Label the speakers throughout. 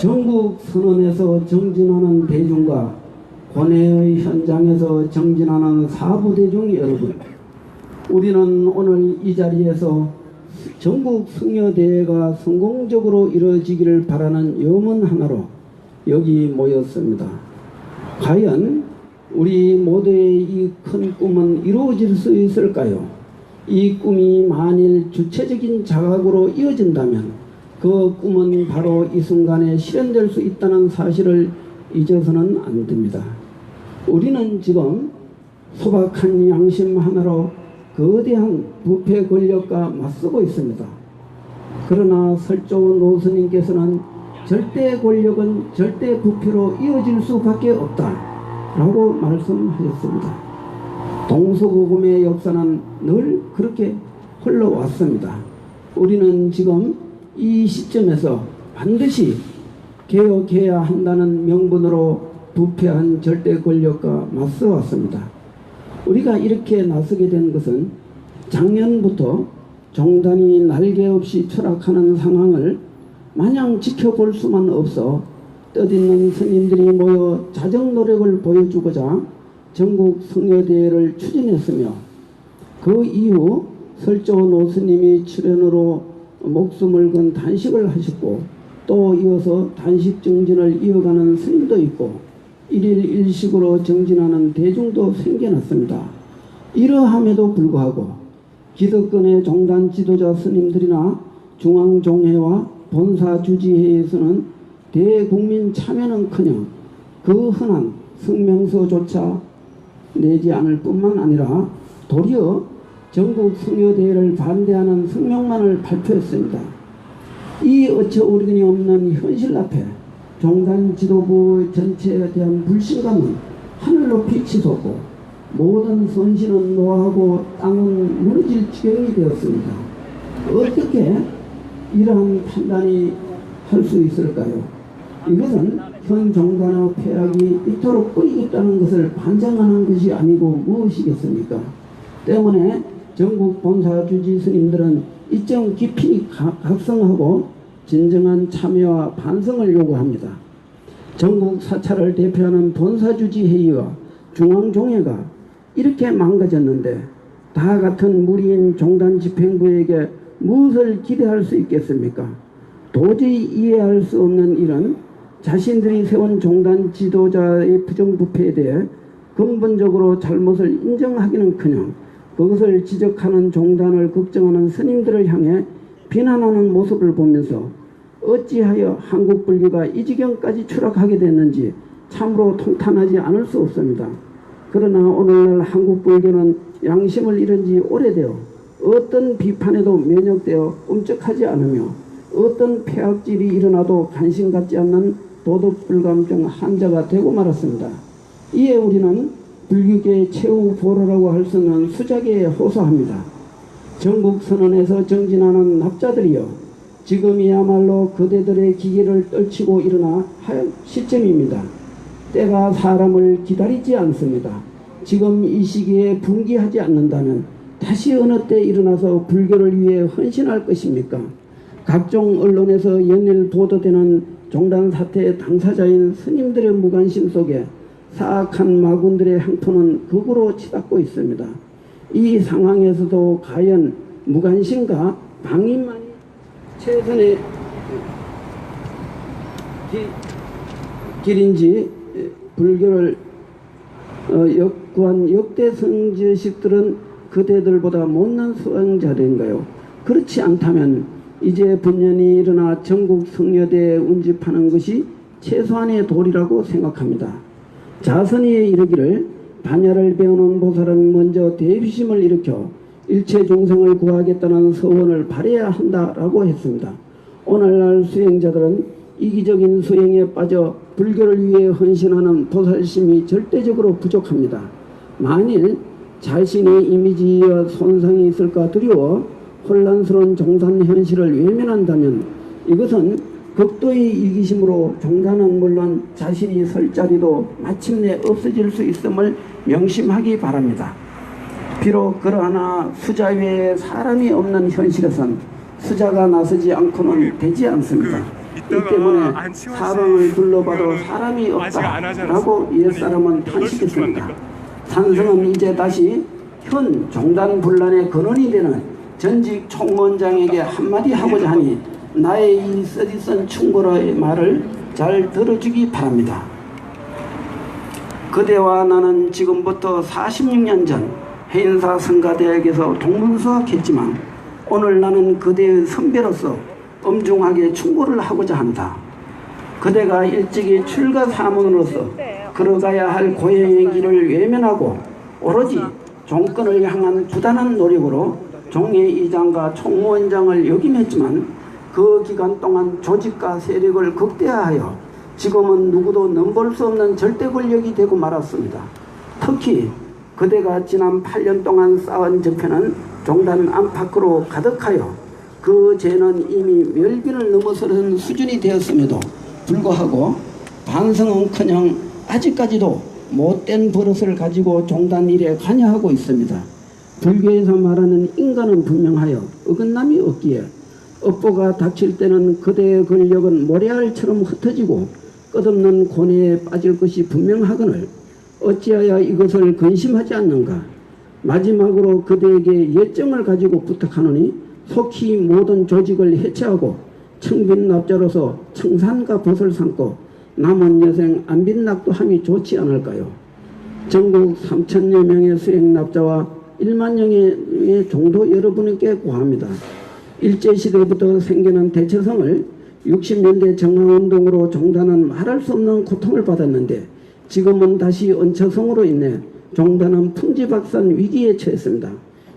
Speaker 1: 전국 선언에서 정진하는 대중과 권해의 현장에서 정진하는 사부대중 여러분, 우리는 오늘 이 자리에서 전국 승려대회가 성공적으로 이루어지기를 바라는 염원 하나로 여기 모였습니다. 과연 우리 모두의 이 큰 꿈은 이루어질 수 있을까요? 이 꿈이 만일 주체적인 자각으로 이어진다면 그 꿈은 바로 이 순간에 실현될 수 있다는 사실을 잊어서는 안 됩니다. 우리는 지금 소박한 양심 하나로 거대한 부패 권력과 맞서고 있습니다. 그러나 설조 노스님께서는 절대 권력은 절대 부패로 이어질 수밖에 없다 라고 말씀하셨습니다. 동서고금의 역사는 늘 그렇게 흘러왔습니다. 우리는 지금 이 시점에서 반드시 개혁해야 한다는 명분으로 부패한 절대 권력과 맞서왔습니다. 우리가 이렇게 나서게 된 것은 작년부터 종단이 날개 없이 추락하는 상황을 마냥 지켜볼 수만 없어 뜻있는 스님들이 모여 자정 노력을 보여주고자 전국 승려대회를 추진했으며, 그 이후 설조 노스님이 출연으로 목숨을 건 단식을 하셨고, 또 이어서 단식 정진을 이어가는 스님도 있고 일일 일식으로 정진하는 대중도 생겨났습니다. 이러함에도 불구하고 기득권의 종단 지도자 스님들이나 중앙종회와 본사주지회에서는 대국민 참여는커녕 그 흔한 성명서조차 내지 않을 뿐만 아니라 도리어 전국 승려대회를 반대하는 성명만을 발표했습니다. 이 어처구니 없는 현실 앞에 종단 지도부 전체에 대한 불신감은 하늘 높이 치솟고 모든 선신은 노하고 땅은 무너질 지경이 되었습니다. 어떻게 이러한 판단이 할 수 있을까요? 이것은 현 종단의 폐악이 이토록 뿌리겠다는 것을 반증하는 것이 아니고 무엇이겠습니까? 때문에 전국 본사주지 스님들은 이점 깊이 각성하고 진정한 참여와 반성을 요구합니다. 전국 사찰을 대표하는 본사주지 회의와 중앙종회가 이렇게 망가졌는데 다 같은 무리인 종단 집행부에게 무엇을 기대할 수 있겠습니까? 도저히 이해할 수 없는 일은 자신들이 세운 종단 지도자의 부정부패에 대해 근본적으로 잘못을 인정하기는커녕 그것을 지적하는 종단을 걱정하는 스님들을 향해 비난하는 모습을 보면서 어찌하여 한국 불교가 이 지경까지 추락하게 됐는지 참으로 통탄하지 않을 수 없습니다. 그러나 오늘날 한국 불교는 양심을 잃은 지 오래되어 어떤 비판에도 면역되어 꼼짝하지 않으며 어떤 폐악질이 일어나도 관심 갖지 않는 도덕불감증 환자가 되고 말았습니다. 이에 우리는 불교계의 최후 보루라고 할 수 있는 수자계에 호소합니다. 전국선언에서 정진하는 납자들이여, 지금이야말로 그대들의 기계를 떨치고 일어나 할 시점입니다. 때가 사람을 기다리지 않습니다. 지금 이 시기에 분기하지 않는다면 다시 어느 때 일어나서 불교를 위해 헌신할 것입니까? 각종 언론에서 연일 보도되는 종단 사태의 당사자인 스님들의 무관심 속에 사악한 마군들의 행포는 극으로 치닫고 있습니다. 이 상황에서도 과연 무관심과 방임만이 최선의 길인지 불교를 역구한 역대 성지식들은 그대들보다 못난 수행자들인가요? 그렇지 않다면 이제 분연히 일어나 전국 승려대에 운집하는 것이 최소한의 도리라고 생각합니다. 자선이 이르기를 반야를 배우는 보살은 먼저 대비심을 일으켜 일체 중생을 구하겠다는 서원을 발해야 한다라고 했습니다. 오늘날 수행자들은 이기적인 수행에 빠져 불교를 위해 헌신하는 보살심이 절대적으로 부족합니다. 만일 자신의 이미지와 손상이 있을까 두려워 혼란스러운 종단 현실을 외면한다면 이것은 극도의 이기심으로 종단은 물론 자신이 설 자리도 마침내 없어질 수 있음을 명심하기 바랍니다. 비록 그러하나 수자 외에 사람이 없는 현실에선 수자가 나서지 않고는 되지 않습니다. 이 때문에 사방을 둘러봐도 사람이 없다라고 옛사람은 탄식했습니다. 산성은 이제 다시 현 종단 분란의 근원이 되는 전직 총무원장에게 한마디 하고자 하니 나의 이 쓰디쓴 충고의 말을 잘 들어주기 바랍니다. 그대와 나는 지금부터 46년 전 해인사 성가대학에서 동문수학했지만 오늘 나는 그대의 선배로서 엄중하게 충고를 하고자 한다. 그대가 일찍이 출가 사문으로서 걸어가야 할 고행의 길을 외면하고 오로지 종권을 향한 부단한 노력으로 종회의장과 총무원장을 역임했지만 그 기간 동안 조직과 세력을 극대화하여 지금은 누구도 넘볼 수 없는 절대 권력이 되고 말았습니다. 특히 그대가 지난 8년 동안 쌓은 저편은 종단 안팎으로 가득하여 그 죄는 이미 멸균을 넘어서는 수준이 되었음에도 불구하고 반성은커녕 아직까지도 못된 버릇을 가지고 종단 일에 관여하고 있습니다. 불교에서 말하는 인간은 분명하여 어긋남이 없기에 업보가 닥칠 때는 그대의 권력은 모래알처럼 흩어지고 끝없는 고뇌에 빠질 것이 분명하거늘 어찌하여 이것을 근심하지 않는가. 마지막으로 그대에게 예정을 가지고 부탁하노니 속히 모든 조직을 해체하고 청빈납자로서 청산과 벗을 삼고 남은 여생 안빈낙도함이 좋지 않을까요? 전국 3천여 명의 수행납자와 1만명의 종도 여러분께 고합니다. 일제시대부터 생겨난 대처성을 60년대 정화운동으로 종단은 말할 수 없는 고통을 받았는데 지금은 다시 은처성으로 인해 종단은 풍지박산 위기에 처했습니다.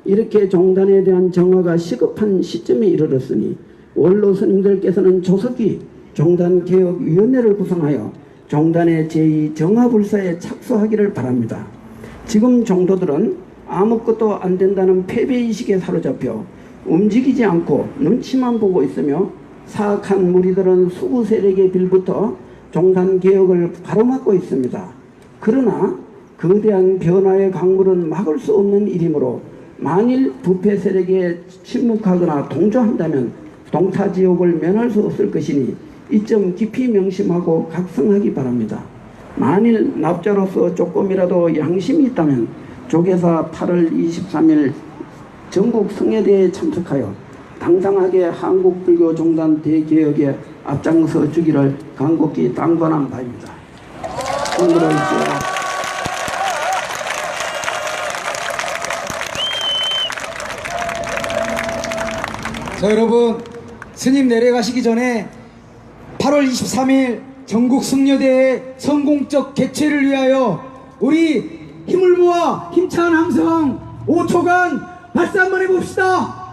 Speaker 1: 이렇게 종단에 대한 정화가 시급한 시점에 이르렀으니 원로 스님들께서는 조속히 종단개혁위원회를 구성하여 종단의 제2정화불사에 착수하기를 바랍니다. 지금 종도들은 아무것도 안 된다는 패배의식에 사로잡혀 움직이지 않고 눈치만 보고 있으며 사악한 무리들은 수구 세력에 빌부터 종단개혁을 가로막고 있습니다. 그러나 거대한 변화의 강물은 막을 수 없는 일이므로 만일 부패 세력에 침묵하거나 동조한다면 동타지옥을 면할 수 없을 것이니 이 점 깊이 명심하고 각성하기 바랍니다. 만일 납자로서 조금이라도 양심이 있다면 조계사 8월 23일 전국 성회대에 참석하여 당당하게 한국불교종단 대개혁에 앞장서 주기를 간곡히 당부하는 바입니다. 오늘은
Speaker 2: 자, 여러분, 스님 내려가시기 전에 8월 23일 전국 승려대회 성공적 개최를 위하여 우리 힘을 모아 힘찬 함성 5초간 발사 한번 해봅시다.